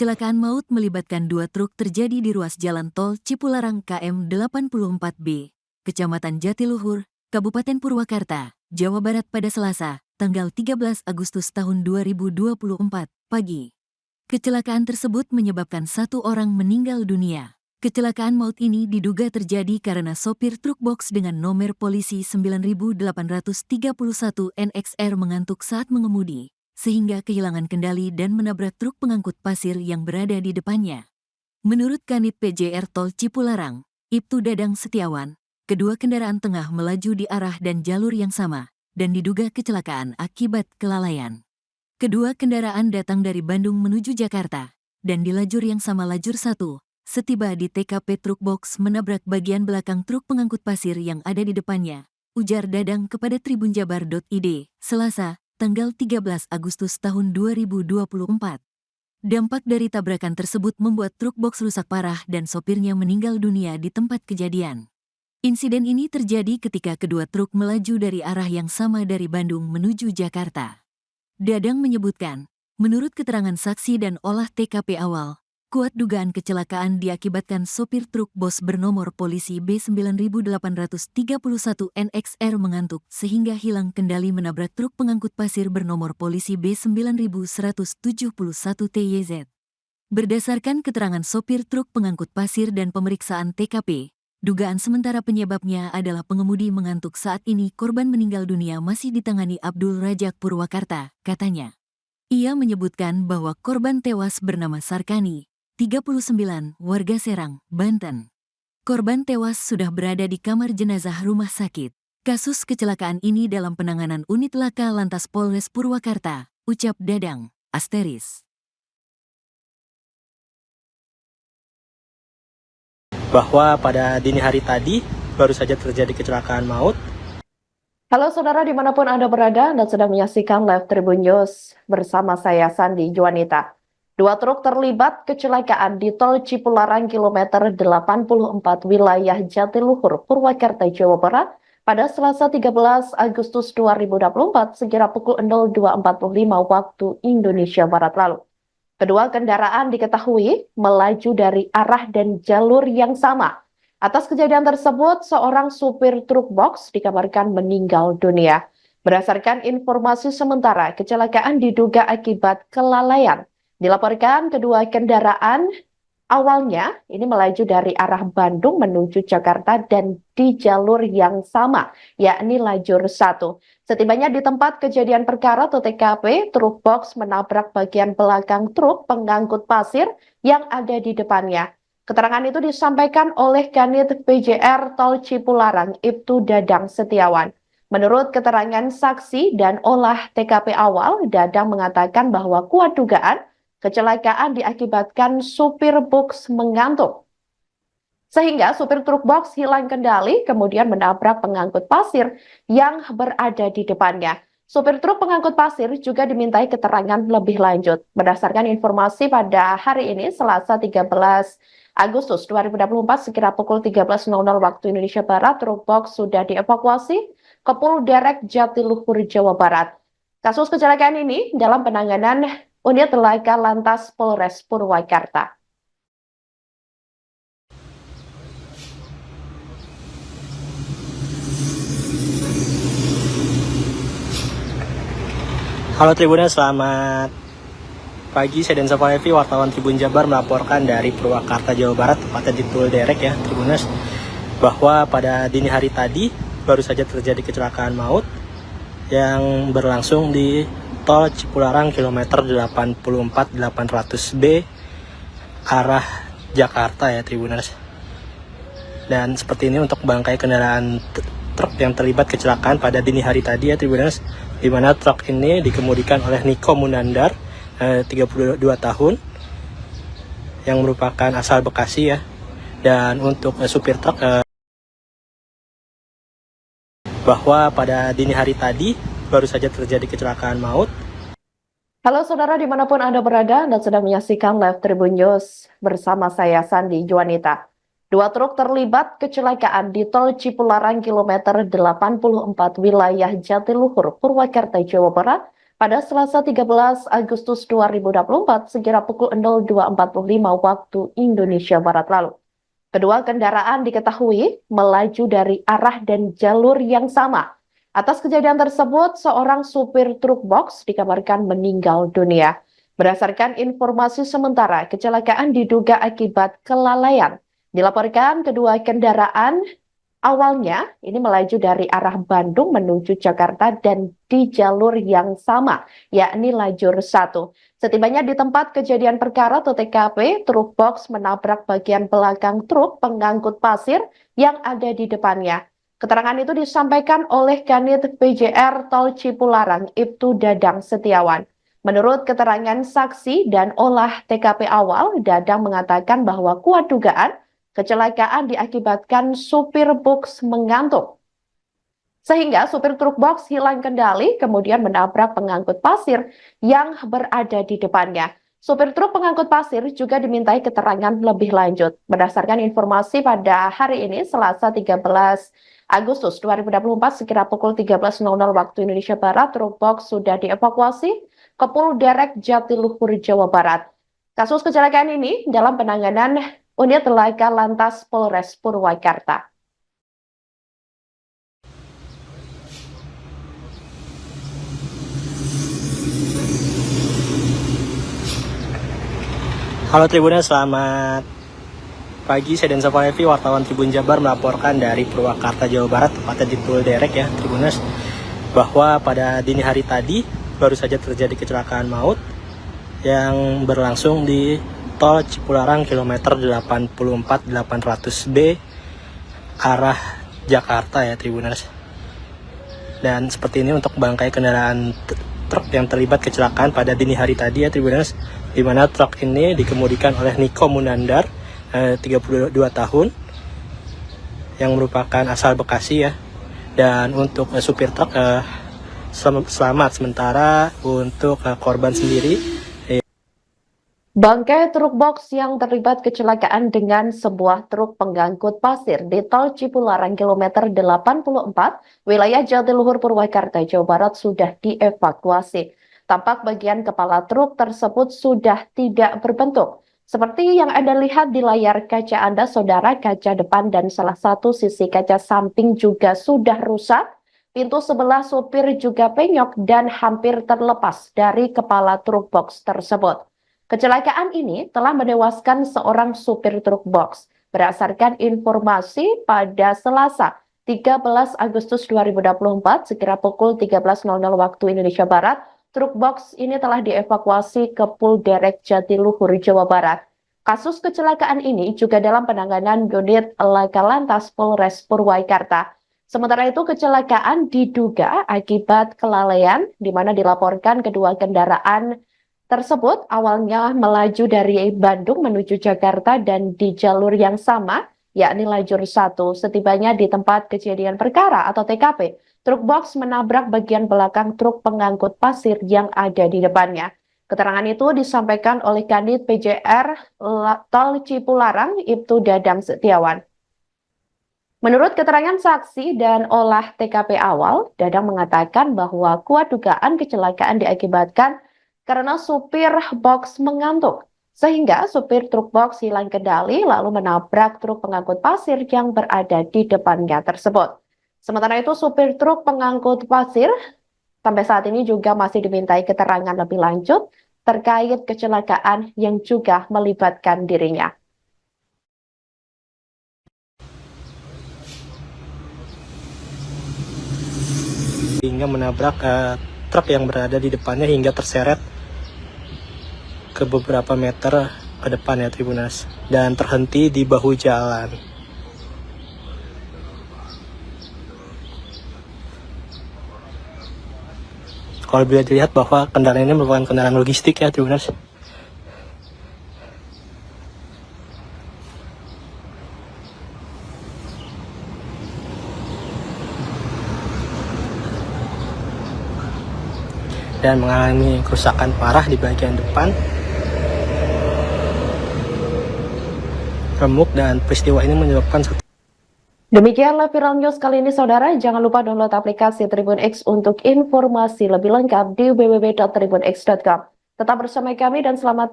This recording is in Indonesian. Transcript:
Kecelakaan maut melibatkan dua truk terjadi di ruas jalan tol Cipularang KM 84B, Kecamatan Jatiluhur, Kabupaten Purwakarta, Jawa Barat pada Selasa, tanggal 13 Agustus tahun 2024, pagi. Kecelakaan tersebut menyebabkan satu orang meninggal dunia. Kecelakaan maut ini diduga terjadi karena sopir truk box dengan nomor polisi 9831 NXR mengantuk saat mengemudi, sehingga kehilangan kendali dan menabrak truk pengangkut pasir yang berada di depannya. Menurut Kanit PJR Tol Cipularang, Ibtu Dadang Setiawan, kedua kendaraan tengah melaju di arah dan jalur yang sama, dan diduga kecelakaan akibat kelalaian. Kedua kendaraan datang dari Bandung menuju Jakarta, dan di lajur yang sama lajur 1, setiba di TKP truk box menabrak bagian belakang truk pengangkut pasir yang ada di depannya, ujar Dadang kepada tribunjabar.id, Selasa, tanggal 13 Agustus tahun 2024. Dampak dari tabrakan tersebut membuat truk box rusak parah dan sopirnya meninggal dunia di tempat kejadian. Insiden ini terjadi ketika kedua truk melaju dari arah yang sama dari Bandung menuju Jakarta. Dadang menyebutkan, menurut keterangan saksi dan olah TKP awal, kuat dugaan kecelakaan diakibatkan sopir truk bos bernomor polisi B9831 NXR mengantuk sehingga hilang kendali menabrak truk pengangkut pasir bernomor polisi B9171 TYZ. Berdasarkan keterangan sopir truk pengangkut pasir dan pemeriksaan TKP, dugaan sementara penyebabnya adalah pengemudi mengantuk. Saat ini korban meninggal dunia masih ditangani Abdul Rajak Purwakarta, katanya. Ia menyebutkan bahwa korban tewas bernama Sarkani, 39, warga Serang, Banten. Korban tewas sudah berada di kamar jenazah rumah sakit. Kasus kecelakaan ini dalam penanganan unit laka lantas Polres Purwakarta, ucap Dadang, *. Bahwa pada dini hari tadi baru saja terjadi kecelakaan maut. Halo saudara dimanapun Anda berada, Anda sedang menyaksikan live Tribun News bersama saya Sandi Juanita. Dua truk terlibat kecelakaan di tol Cipularang kilometer 84 wilayah Jatiluhur, Purwakarta, Jawa Barat pada Selasa 13 Agustus 2024 sekira pukul 02.45 waktu Indonesia Barat lalu. Kedua kendaraan diketahui melaju dari arah dan jalur yang sama. Atas kejadian tersebut, seorang supir truk box dikabarkan meninggal dunia. Berdasarkan informasi sementara, kecelakaan diduga akibat kelalaian. Dilaporkan kedua kendaraan awalnya ini melaju dari arah Bandung menuju Jakarta dan di jalur yang sama, yakni lajur 1. Setibanya di tempat kejadian perkara atau TKP, truk box menabrak bagian belakang truk pengangkut pasir yang ada di depannya. Keterangan itu disampaikan oleh Kanit PJR Tol Cipularang, Ibtu Dadang Setiawan. Menurut keterangan saksi dan olah TKP awal, Dadang mengatakan bahwa kuat dugaan kecelakaan diakibatkan supir box mengantuk. Sehingga supir truk box hilang kendali kemudian menabrak pengangkut pasir yang berada di depannya. Supir truk pengangkut pasir juga dimintai keterangan lebih lanjut. Berdasarkan informasi pada hari ini, Selasa 13 Agustus 2024, sekira pukul 13.00 waktu Indonesia Barat, truk box sudah dievakuasi ke Polderek Jatiluhur, Jawa Barat. Kasus kecelakaan ini dalam penanganan unit laka lantas Polres Purwakarta. Halo Tribuners, selamat pagi. Saya Densa Palevi, wartawan Tribun Jabar melaporkan dari Purwakarta, Jawa Barat, tepatnya di Polderek ya Tribuners, bahwa pada dini hari tadi baru saja terjadi kecelakaan maut yang berlangsung di tol Cipularang kilometer 84-800B arah Jakarta ya Tribuners. Dan seperti ini untuk bangkai kendaraan truk yang terlibat kecelakaan pada dini hari tadi ya Tribuners, di mana truk ini dikemudikan oleh Niko Munandar, 32 tahun, yang merupakan asal Bekasi ya. Dan untuk supir truk bahwa pada dini hari tadi baru saja terjadi kecelakaan maut. Halo saudara dimanapun Anda berada, Anda sedang menyaksikan live Tribun News bersama saya Sandi Juanita. Dua truk terlibat kecelakaan di tol Cipularang kilometer 84 wilayah Jatiluhur, Purwakarta, Jawa Barat pada Selasa 13 Agustus 2024 sekira pukul 02.45 waktu Indonesia Barat lalu. Kedua kendaraan diketahui melaju dari arah dan jalur yang sama. Atas kejadian tersebut, seorang supir truk box dikabarkan meninggal dunia. Berdasarkan informasi sementara, kecelakaan diduga akibat kelalaian. Dilaporkan kedua kendaraan awalnya ini melaju dari arah Bandung menuju Jakarta dan di jalur yang sama, yakni lajur 1. Setibanya di tempat kejadian perkara atau TKP, truk box menabrak bagian belakang truk pengangkut pasir yang ada di depannya. Keterangan itu disampaikan oleh Kanit PJR Tol Cipularang, Ibtu Dadang Setiawan. Menurut keterangan saksi dan olah TKP awal, Dadang mengatakan bahwa kuat dugaan kecelakaan diakibatkan supir box mengantuk. Sehingga supir truk box hilang kendali kemudian menabrak pengangkut pasir yang berada di depannya. Supir truk pengangkut pasir juga dimintai keterangan lebih lanjut. Berdasarkan informasi pada hari ini, Selasa 13 Agustus 2024, sekira pukul 13.00 waktu Indonesia Barat, truk box sudah dievakuasi ke Polderek Jatiluhur, Jawa Barat. Kasus kecelakaan ini dalam penanganan Unit Laka Lantas Polres Purwakarta. Halo Tribuners, selamat pagi. Saya Densa Falevi, wartawan Tribun Jabar, melaporkan dari Purwakarta, Jawa Barat, tepatnya di Polderek ya Tribuners, bahwa pada dini hari tadi baru saja terjadi kecelakaan maut yang berlangsung di Tol Cipularang kilometer 84-800B arah Jakarta ya Tribuners. Dan seperti ini untuk bangkai kendaraan truk yang terlibat kecelakaan pada dini hari tadi ya Tribuners, di mana truk ini dikemudikan oleh Niko Munandar, 32 tahun, yang merupakan asal Bekasi ya. Dan untuk supir truk selamat sementara. Untuk korban sendiri, bangkai truk box yang terlibat kecelakaan dengan sebuah truk pengangkut pasir di Tol Cipularang kilometer 84, wilayah Jatiluhur, Purwakarta, Jawa Barat sudah dievakuasi. Tampak bagian kepala truk tersebut sudah tidak berbentuk. Seperti yang Anda lihat di layar kaca Anda, saudara, kaca depan dan salah satu sisi kaca samping juga sudah rusak. Pintu sebelah supir juga penyok dan hampir terlepas dari kepala truk box tersebut. Kecelakaan ini telah menewaskan seorang supir truk box. Berdasarkan informasi pada Selasa 13 Agustus 2024 sekira pukul 13.00 waktu Indonesia Barat, truk box ini telah dievakuasi ke Polderek Jatiluhur, Jawa Barat. Kasus kecelakaan ini juga dalam penanganan Unit Laka Lantas Polres Purwakarta. Sementara itu kecelakaan diduga akibat kelalaian, di mana dilaporkan kedua kendaraan tersebut awalnya melaju dari Bandung menuju Jakarta dan di jalur yang sama, yakni lajur 1. Setibanya di tempat kejadian perkara atau TKP, truk box menabrak bagian belakang truk pengangkut pasir yang ada di depannya. Keterangan itu disampaikan oleh Kanit PJR Tol Cipularang, Ibtu Dadang Setiawan. Menurut keterangan saksi dan olah TKP awal, Dadang mengatakan bahwa kuat dugaan kecelakaan diakibatkan karena supir box mengantuk, sehingga supir truk box hilang kendali lalu menabrak truk pengangkut pasir yang berada di depannya tersebut. Sementara itu supir truk pengangkut pasir sampai saat ini juga masih dimintai keterangan lebih lanjut terkait kecelakaan yang juga melibatkan dirinya. Hingga menabrak truk yang berada di depannya hingga terseret ke beberapa meter ke depan ya Tribuners, dan terhenti di bahu jalan. Kalau bisa dilihat bahwa kendaraan ini merupakan kendaraan logistik ya Tribuners. Dan mengalami kerusakan parah di bagian depan, remuk, dan peristiwa ini menyebabkan Demikian live viral news kali ini saudara, jangan lupa download aplikasi Tribun X untuk informasi lebih lengkap di www.tribunx.com. Tetap bersama kami dan selamat